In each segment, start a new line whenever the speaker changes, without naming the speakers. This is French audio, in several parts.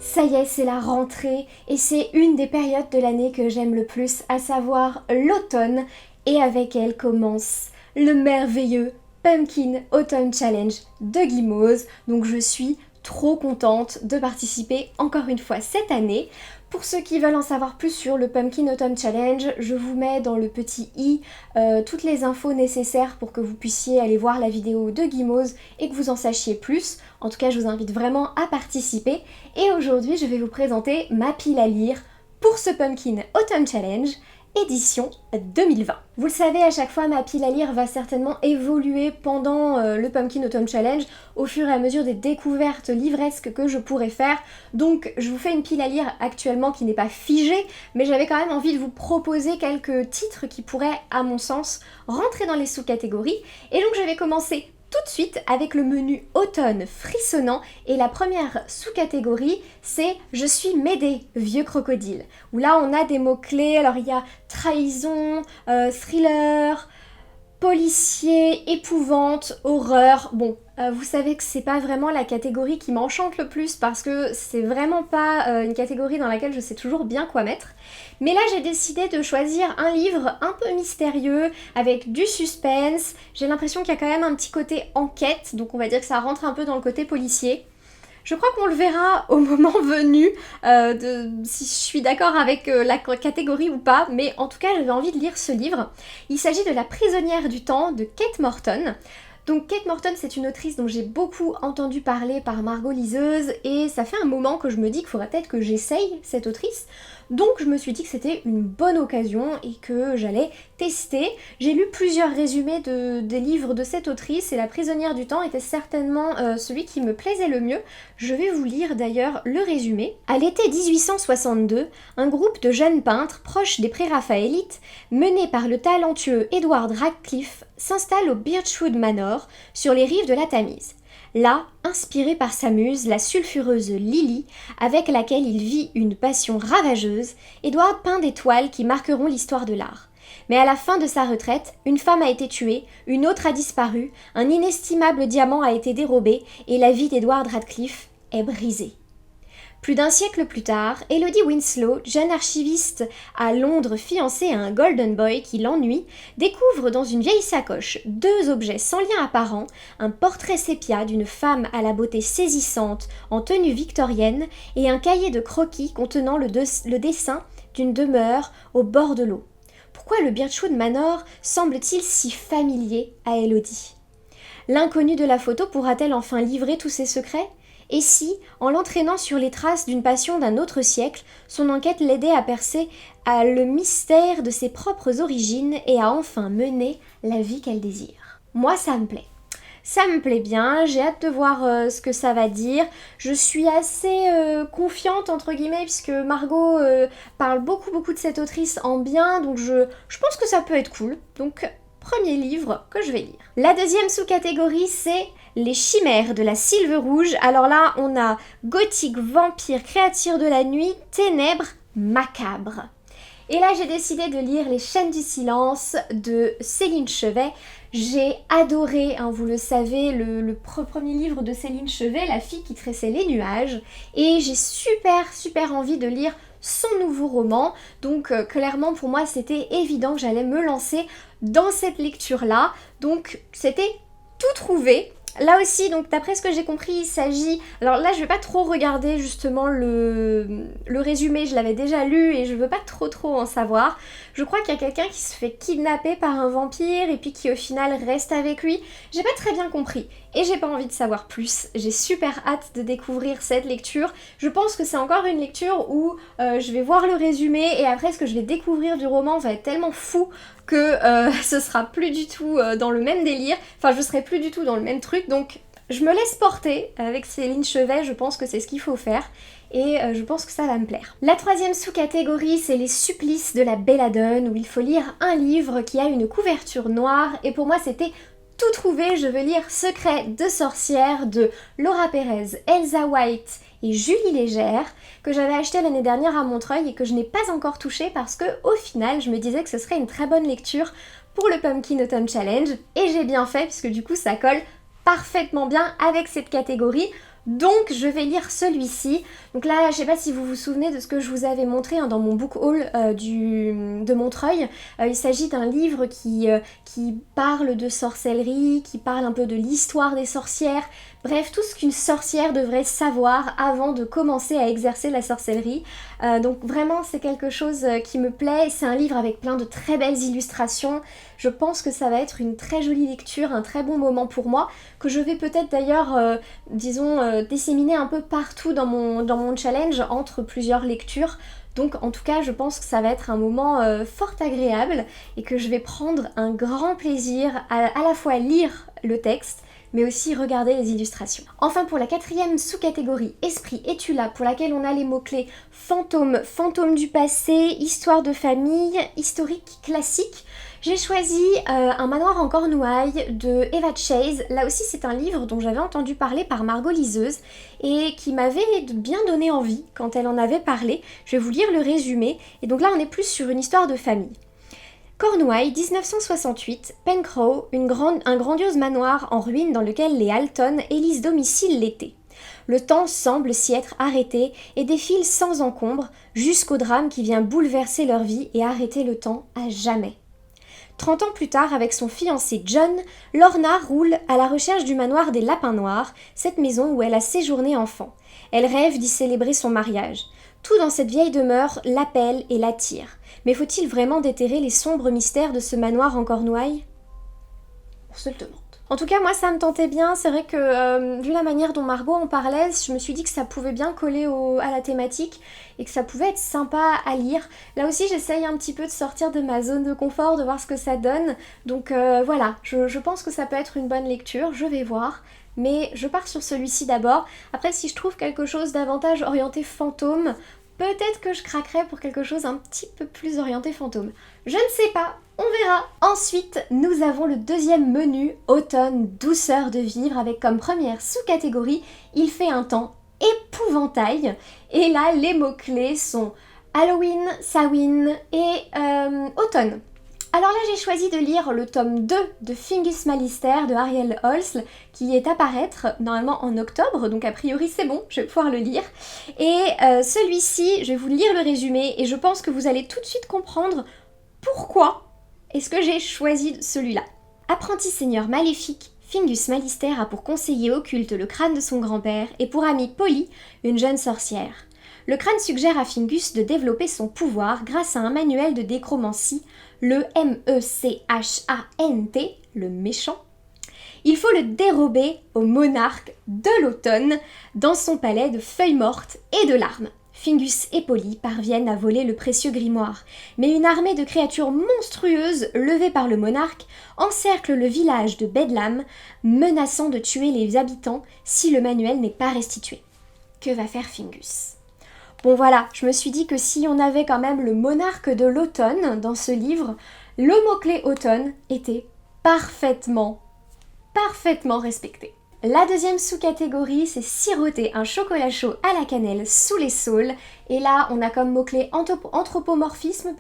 Ça y est, c'est la rentrée et c'est une des périodes de l'année que j'aime le plus, à savoir l'automne. Et avec elle commence le merveilleux Pumpkin Autumn Challenge de Gimose. Donc je suis trop contente de participer encore une fois cette année. Pour ceux qui veulent en savoir plus sur le Pumpkin Autumn Challenge, je vous mets dans le petit i toutes les infos nécessaires pour que vous puissiez aller voir la vidéo de Gimose et que vous en sachiez plus. En tout cas, je vous invite vraiment à participer. Et aujourd'hui, je vais vous présenter ma pile à lire pour ce Pumpkin Autumn Challenge édition 2020. Vous le savez, à chaque fois, ma pile à lire va certainement évoluer pendant le Pumpkin Autumn Challenge au fur et à mesure des découvertes livresques que je pourrais faire. Donc, je vous fais une pile à lire actuellement qui n'est pas figée, mais j'avais quand même envie de vous proposer quelques titres qui pourraient, à mon sens, rentrer dans les sous-catégories. Et donc, je vais commencer tout de suite avec le menu automne frissonnant et la première sous-catégorie c'est Je suis Médée, vieux crocodile, où là on a des mots-clés. Alors il y a trahison, thriller, policier, épouvante, horreur. Bon, vous savez que c'est pas vraiment la catégorie qui m'enchante le plus parce que c'est vraiment pas une catégorie dans laquelle je sais toujours bien quoi mettre. Mais là j'ai décidé de choisir un livre un peu mystérieux, avec du suspense. J'ai l'impression qu'il y a quand même un petit côté enquête, donc on va dire que ça rentre un peu dans le côté policier. Je crois qu'on le verra au moment venu, si je suis d'accord avec la catégorie ou pas, mais en tout cas j'avais envie de lire ce livre. Il s'agit de La prisonnière du temps de Kate Morton. Donc Kate Morton, c'est une autrice dont j'ai beaucoup entendu parler par Margot Liseuse et ça fait un moment que je me dis qu'il faudrait peut-être que j'essaye cette autrice. Donc je me suis dit que c'était une bonne occasion et que j'allais tester. J'ai lu plusieurs résumés des livres de cette autrice et La prisonnière du temps était certainement celui qui me plaisait le mieux. Je vais vous lire d'ailleurs le résumé. À l'été 1862, un groupe de jeunes peintres proches des préraphaélites, mené par le talentueux Edward Radcliffe, s'installe au Birchwood Manor, sur les rives de la Tamise. Là, inspiré par sa muse, la sulfureuse Lily, avec laquelle il vit une passion ravageuse, Edward peint des toiles qui marqueront l'histoire de l'art. Mais à la fin de sa retraite, une femme a été tuée, une autre a disparu, un inestimable diamant a été dérobé et la vie d'Edward Radcliffe est brisée. Plus d'un siècle plus tard, Elodie Winslow, jeune archiviste à Londres fiancée à un golden boy qui l'ennuie, découvre dans une vieille sacoche deux objets sans lien apparent, un portrait sépia d'une femme à la beauté saisissante en tenue victorienne et un cahier de croquis contenant le dessin d'une demeure au bord de l'eau. Pourquoi le Birchwood Manor semble-t-il si familier à Elodie ? L'inconnue de la photo pourra-t-elle enfin livrer tous ses secrets ? Et si, en l'entraînant sur les traces d'une passion d'un autre siècle, son enquête l'aidait à percer le mystère de ses propres origines et à enfin mener la vie qu'elle désire. Moi, ça me plaît. Ça me plaît bien, j'ai hâte de voir ce que ça va dire. Je suis assez confiante, entre guillemets, puisque Margot parle beaucoup de cette autrice en bien, donc je pense que ça peut être cool. Donc, premier livre que je vais lire. La deuxième sous-catégorie, c'est Les chimères de la Sylve Rouge. Alors là, on a gothique, vampire, créature de la nuit, ténèbres, macabre. Et là, j'ai décidé de lire Les chaînes du silence de Céline Chevet. J'ai adoré, vous le savez, le premier livre de Céline Chevet, La fille qui tressait les nuages. Et j'ai super envie de lire son nouveau roman. Donc clairement, pour moi, c'était évident que j'allais me lancer dans cette lecture-là. Donc c'était tout trouvé. Là aussi, donc d'après ce que j'ai compris, il s'agit... Alors là, je vais pas trop regarder justement le résumé, je l'avais déjà lu et je veux pas trop en savoir. Je crois qu'il y a quelqu'un qui se fait kidnapper par un vampire et puis qui au final reste avec lui. J'ai pas très bien compris et j'ai pas envie de savoir plus. J'ai super hâte de découvrir cette lecture. Je pense que c'est encore une lecture où je vais voir le résumé et après ce que je vais découvrir du roman va être tellement fou que ce sera plus du tout dans le même délire, enfin je serai plus du tout dans le même truc, donc je me laisse porter avec Céline Chevet, je pense que c'est ce qu'il faut faire, et je pense que ça va me plaire. La troisième sous-catégorie, c'est Les supplices de la belladone, où il faut lire un livre qui a une couverture noire, et pour moi c'était tout trouvé. Je veux lire Secret de sorcière de Laura Pérez, Elsa White et Julie Légère, que j'avais acheté l'année dernière à Montreuil et que je n'ai pas encore touché parce que au final je me disais que ce serait une très bonne lecture pour le Pumpkin Autumn Challenge et j'ai bien fait puisque du coup ça colle parfaitement bien avec cette catégorie. Donc je vais lire celui-ci. Donc là, je sais pas si vous vous souvenez de ce que je vous avais montré dans mon book haul de Montreuil. Il s'agit d'un livre qui parle de sorcellerie, qui parle un peu de l'histoire des sorcières. Bref, tout ce qu'une sorcière devrait savoir avant de commencer à exercer la sorcellerie. Donc vraiment, c'est quelque chose qui me plaît. C'est un livre avec plein de très belles illustrations. Je pense que ça va être une très jolie lecture, un très bon moment pour moi, que je vais peut-être d'ailleurs, disséminer un peu partout dans mon challenge entre plusieurs lectures. Donc en tout cas, je pense que ça va être un moment fort agréable et que je vais prendre un grand plaisir à la fois lire le texte, mais aussi regarder les illustrations. Enfin, pour la quatrième sous-catégorie Esprit, es-tu là, pour laquelle on a les mots-clés fantôme, fantôme du passé, histoire de famille, historique classique, j'ai choisi Un manoir en Cornouailles de Eva Chase. Là aussi, c'est un livre dont j'avais entendu parler par Margot Liseuse et qui m'avait bien donné envie quand elle en avait parlé. Je vais vous lire le résumé. Et donc là, on est plus sur une histoire de famille. Cornouailles, 1968, Pencrow, un grandiose manoir en ruine dans lequel les Alton élisent domicile l'été. Le temps semble s'y être arrêté et défile sans encombre jusqu'au drame qui vient bouleverser leur vie et arrêter le temps à jamais. 30 ans plus tard, avec son fiancé John, Lorna roule à la recherche du manoir des Lapins Noirs, cette maison où elle a séjourné enfant. Elle rêve d'y célébrer son mariage. Tout dans cette vieille demeure l'appelle et l'attire. Mais faut-il vraiment déterrer les sombres mystères de ce manoir en Cornouailles ? On se le demande. En tout cas, moi, ça me tentait bien. C'est vrai que, vu la manière dont Margot en parlait, je me suis dit que ça pouvait bien coller à la thématique et que ça pouvait être sympa à lire. Là aussi, j'essaye un petit peu de sortir de ma zone de confort, de voir ce que ça donne. Donc voilà, je pense que ça peut être une bonne lecture. Je vais voir. Mais je pars sur celui-ci d'abord. Après, si je trouve quelque chose davantage orienté fantôme, peut-être que je craquerai pour quelque chose un petit peu plus orienté fantôme. Je ne sais pas, on verra. Ensuite, nous avons le deuxième menu, automne, douceur de vivre, avec comme première sous-catégorie, il fait un temps épouvantail. Et là, les mots-clés sont Halloween, Samhain et automne. Alors là, j'ai choisi de lire le tome 2 de Fingus Malister de Ariel Holz, qui est à paraître normalement en octobre, donc a priori c'est bon, je vais pouvoir le lire. Et celui-ci, je vais vous lire le résumé, et je pense que vous allez tout de suite comprendre pourquoi est-ce que j'ai choisi celui-là. Apprenti seigneur maléfique, Fingus Malister a pour conseiller occulte le crâne de son grand-père, et pour amie Polly, une jeune sorcière. Le crâne suggère à Fingus de développer son pouvoir grâce à un manuel de décromancie, le MECHANT, le méchant. Il faut le dérober au monarque de l'automne dans son palais de feuilles mortes et de larmes. Fingus et Polly parviennent à voler le précieux grimoire, mais une armée de créatures monstrueuses levées par le monarque encercle le village de Bedlam, menaçant de tuer les habitants si le manuel n'est pas restitué. Que va faire Fingus ? Bon voilà, je me suis dit que si on avait quand même le monarque de l'automne dans ce livre, le mot-clé automne était parfaitement respecté. La deuxième sous-catégorie, c'est siroter un chocolat chaud à la cannelle sous les saules. Et là, on a comme mots-clés anthropomorphisme,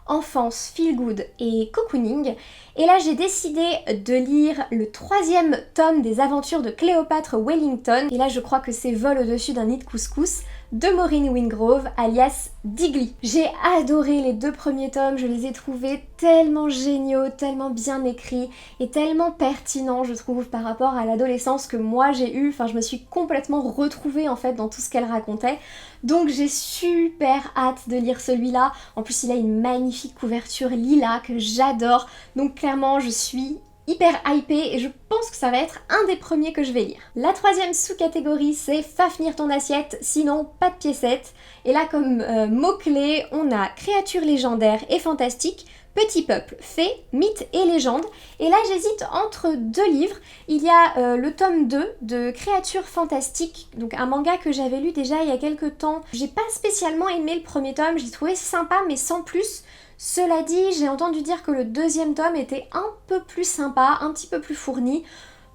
enfance, feel good et cocooning. Et là, j'ai décidé de lire le troisième tome des aventures de Cléopâtre Wellington. Et là, je crois que c'est Vol au-dessus d'un nid de couscous de Maureen Wingrove, alias Digley. J'ai adoré les 2 premiers tomes, je les ai trouvés tellement géniaux, tellement bien écrits et tellement pertinents, je trouve, par rapport à l'adolescence que moi j'ai eue. Enfin, je me suis complètement retrouvée en fait dans tout ce qu'elle racontait. Donc j'ai super hâte de lire celui-là. En plus, il a une magnifique couverture lilas que j'adore. Donc clairement, je suis hyper hypée et je pense que ça va être un des premiers que je vais lire. La troisième sous-catégorie, c'est Fafnir ton assiette, sinon pas de piécettes. Et là, comme mots-clés, on a créatures légendaires et fantastiques, petit peuple, fées, mythes et légendes. Et là, j'hésite entre 2 livres. Il y a le tome 2 de Créatures fantastiques, donc un manga que j'avais lu déjà il y a quelques temps. J'ai pas spécialement aimé le premier tome, j'ai trouvé sympa mais sans plus. Cela dit, j'ai entendu dire que le 2e tome était un peu plus sympa, un petit peu plus fourni.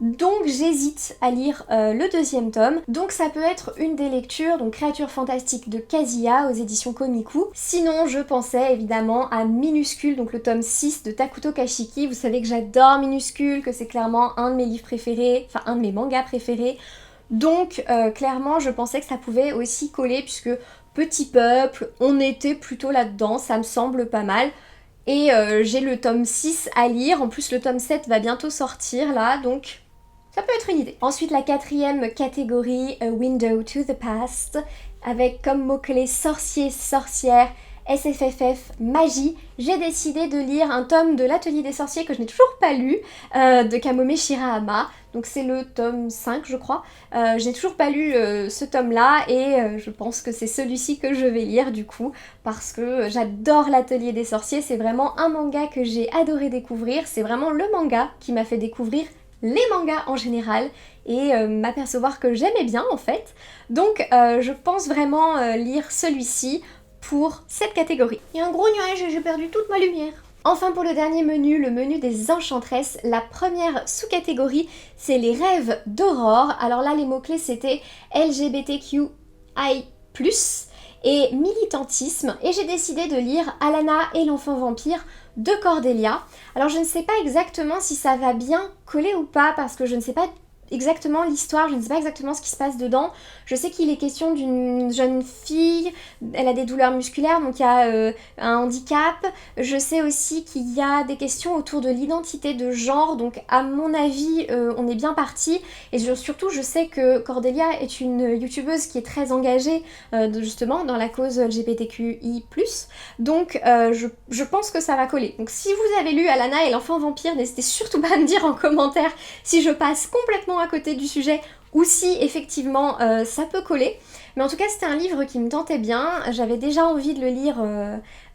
donc j'hésite à lire le deuxième tome. Donc ça peut être une des lectures, donc Créatures fantastiques de Kazuya aux éditions Komiku. Sinon je pensais évidemment à Minuscule, donc le tome 6 de Takuto Kashiki. Vous savez que j'adore Minuscule, que c'est clairement un de mes livres préférés, enfin un de mes mangas préférés. Donc clairement je pensais que ça pouvait aussi coller puisque petit peuple, on était plutôt là-dedans, ça me semble pas mal. Et j'ai le tome 6 à lire, en plus le tome 7 va bientôt sortir là, donc ça peut être une idée. Ensuite la quatrième catégorie, A Window to the Past, avec comme mot-clé sorcier, sorcière, SFFF, magie. J'ai décidé de lire un tome de l'Atelier des sorciers que je n'ai toujours pas lu, de Kamome Shirahama. Donc c'est le tome 5 je crois. Je n'ai toujours pas lu ce tome là et je pense que c'est celui-ci que je vais lire du coup parce que j'adore l'Atelier des sorciers. C'est vraiment un manga que j'ai adoré découvrir. C'est vraiment le manga qui m'a fait découvrir les mangas en général et m'apercevoir que j'aimais bien en fait. Donc je pense vraiment lire celui-ci pour cette catégorie. Il y a un gros nuage et j'ai perdu toute ma lumière. Enfin pour le dernier menu, le menu des enchanteresses, la première sous-catégorie c'est les rêves d'Aurore. Alors là les mots-clés c'était LGBTQI+, et militantisme, et j'ai décidé de lire Alana et l'enfant vampire de Cordelia. Alors je ne sais pas exactement si ça va bien coller ou pas parce que je ne sais pas exactement l'histoire, je ne sais pas exactement ce qui se passe dedans. Je sais qu'il est question d'une jeune fille, elle a des douleurs musculaires, donc il y a un handicap. Je sais aussi qu'il y a des questions autour de l'identité de genre, donc à mon avis, on est bien parti. Et surtout, je sais que Cordelia est une youtubeuse qui est très engagée justement dans la cause LGBTQI+. Donc je pense que ça va coller. Donc si vous avez lu Alana et l'enfant vampire, n'hésitez surtout pas à me dire en commentaire si je passe complètement à côté du sujet ou si effectivement ça peut coller. Mais en tout cas c'était un livre qui me tentait bien, j'avais déjà envie de le lire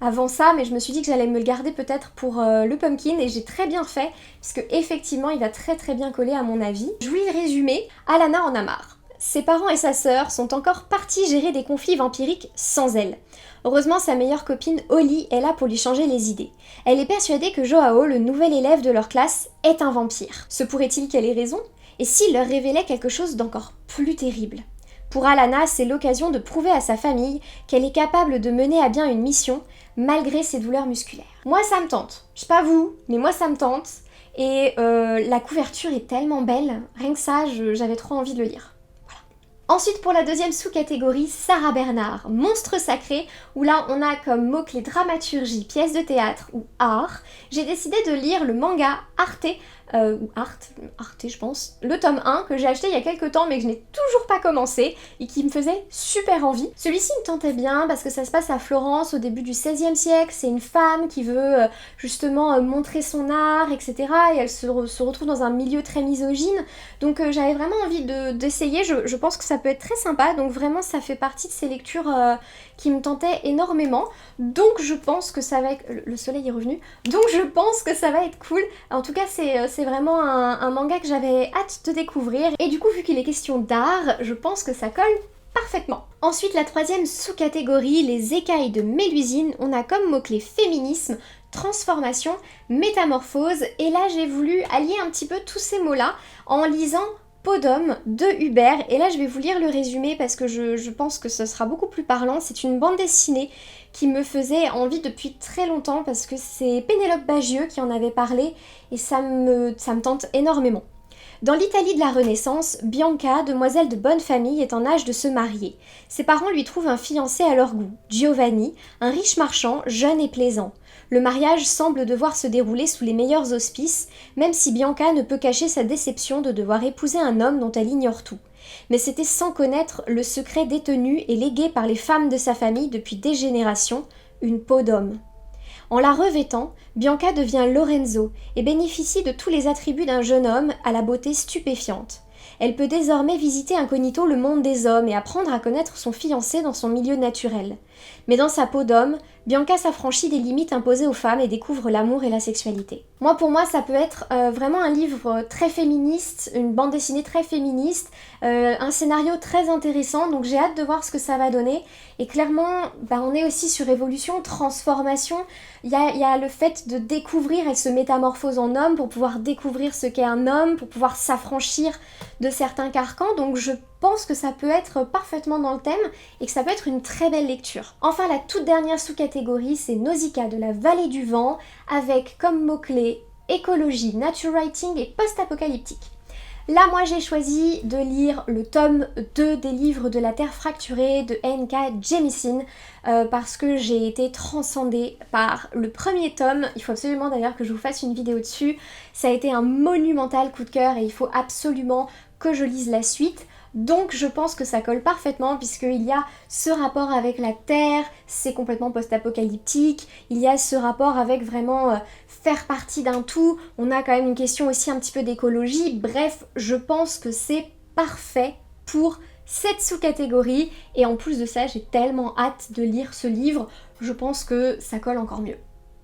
avant ça, mais je me suis dit que j'allais me le garder peut-être pour le Pumpkin et j'ai très bien fait, puisque effectivement il va très très bien coller à mon avis. Je vous lis le résumé. Alana en a marre. Ses parents et sa sœur sont encore partis gérer des conflits vampiriques sans elle. Heureusement, sa meilleure copine Holly est là pour lui changer les idées. Elle est persuadée que Joao, le nouvel élève de leur classe, est un vampire. Se pourrait-il qu'elle ait raison ? Et s'il leur révélait quelque chose d'encore plus terrible ? Pour Alana, c'est l'occasion de prouver à sa famille qu'elle est capable de mener à bien une mission, malgré ses douleurs musculaires. Moi, ça me tente. Je sais pas vous, mais moi, ça me tente. Et la couverture est tellement belle. Rien que ça, j'avais trop envie de le lire. Ensuite, pour la deuxième sous-catégorie, Sarah Bernard, Monstre sacré, où là on a comme mot-clé dramaturgie, pièce de théâtre ou art. J'ai décidé de lire le manga Arte, Arte je pense, le tome 1 que j'ai acheté il y a quelques temps mais que je n'ai toujours pas commencé et qui me faisait super envie. Celui-ci me tentait bien parce que ça se passe à Florence au début du XVIe siècle, c'est une femme qui veut justement montrer son art, etc. et elle se retrouve dans un milieu très misogyne, donc j'avais vraiment envie d'essayer, je pense que ça peut être très sympa, donc vraiment ça fait partie de ces lectures qui me tentaient énormément, donc je pense que ça va être... Le soleil est revenu, donc je pense que ça va être cool. En tout cas c'est vraiment un manga que j'avais hâte de découvrir, et du coup vu qu'il est question d'art, je pense que ça colle parfaitement. Ensuite la troisième sous-catégorie, les écailles de Mélusine, on a comme mot-clé féminisme, transformation, métamorphose, et là j'ai voulu allier un petit peu tous ces mots-là en lisant Peau d'homme de Hubert, et là je vais vous lire le résumé parce que je pense que ce sera beaucoup plus parlant. C'est une bande dessinée qui me faisait envie depuis très longtemps parce que c'est Pénélope Bagieux qui en avait parlé et ça me tente énormément. Dans l'Italie de la Renaissance, Bianca, demoiselle de bonne famille, est en âge de se marier. Ses parents lui trouvent un fiancé à leur goût, Giovanni, un riche marchand, jeune et plaisant. Le mariage semble devoir se dérouler sous les meilleurs auspices, même si Bianca ne peut cacher sa déception de devoir épouser un homme dont elle ignore tout. Mais c'était sans connaître le secret détenu et légué par les femmes de sa famille depuis des générations, une peau d'homme. En la revêtant, Bianca devient Lorenzo et bénéficie de tous les attributs d'un jeune homme à la beauté stupéfiante. Elle peut désormais visiter incognito le monde des hommes et apprendre à connaître son fiancé dans son milieu naturel. Mais dans sa peau d'homme, Bianca s'affranchit des limites imposées aux femmes et découvre l'amour et la sexualité. Pour moi, ça peut être vraiment un livre très féministe, une bande dessinée très féministe, un scénario très intéressant, donc j'ai hâte de voir ce que ça va donner. Et clairement, on est aussi sur évolution, transformation. Il y a le fait de découvrir, elle se métamorphose en homme pour pouvoir découvrir ce qu'est un homme, pour pouvoir s'affranchir de certains carcans, donc je pense que ça peut être parfaitement dans le thème et que ça peut être une très belle lecture. Enfin, la toute dernière sous-catégorie, c'est Nausicaa de la Vallée du Vent, avec comme mots-clés écologie, nature writing et post-apocalyptique. Là, moi, j'ai choisi de lire le tome 2 des livres de la Terre fracturée de N.K. Jemisin parce que j'ai été transcendée par le premier tome. Il faut absolument d'ailleurs que je vous fasse une vidéo dessus. Ça a été un monumental coup de cœur et il faut absolument que je lise la suite. Donc je pense que ça colle parfaitement puisqu'il y a ce rapport avec la Terre, c'est complètement post-apocalyptique, il y a ce rapport avec vraiment faire partie d'un tout, on a quand même une question aussi un petit peu d'écologie, bref, je pense que c'est parfait pour cette sous-catégorie et en plus de ça, j'ai tellement hâte de lire ce livre, je pense que ça colle encore mieux.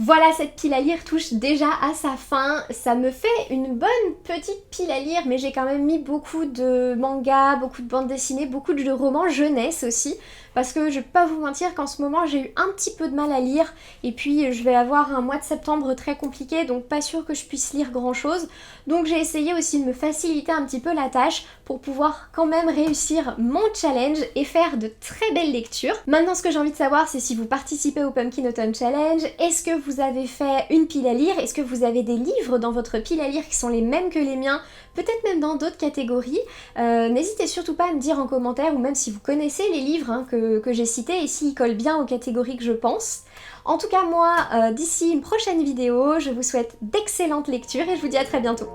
Voilà, cette pile à lire touche déjà à sa fin, ça me fait une bonne petite pile à lire, mais j'ai quand même mis beaucoup de mangas, beaucoup de bandes dessinées, beaucoup de romans jeunesse aussi, parce que je vais pas vous mentir qu'en ce moment j'ai eu un petit peu de mal à lire, et puis je vais avoir un mois de septembre très compliqué, donc pas sûr que je puisse lire grand chose, donc j'ai essayé aussi de me faciliter un petit peu la tâche pour pouvoir quand même réussir mon challenge et faire de très belles lectures. Maintenant, ce que j'ai envie de savoir, c'est si vous participez au Pumpkin Autumn Challenge, est-ce que vous avez fait une pile à lire, est-ce que vous avez des livres dans votre pile à lire qui sont les mêmes que les miens, peut-être même dans d'autres catégories. N'hésitez surtout pas à me dire en commentaire, ou même si vous connaissez les livres que j'ai cités et s'ils collent bien aux catégories que je pense. En tout cas moi, d'ici une prochaine vidéo, je vous souhaite d'excellentes lectures et je vous dis à très bientôt.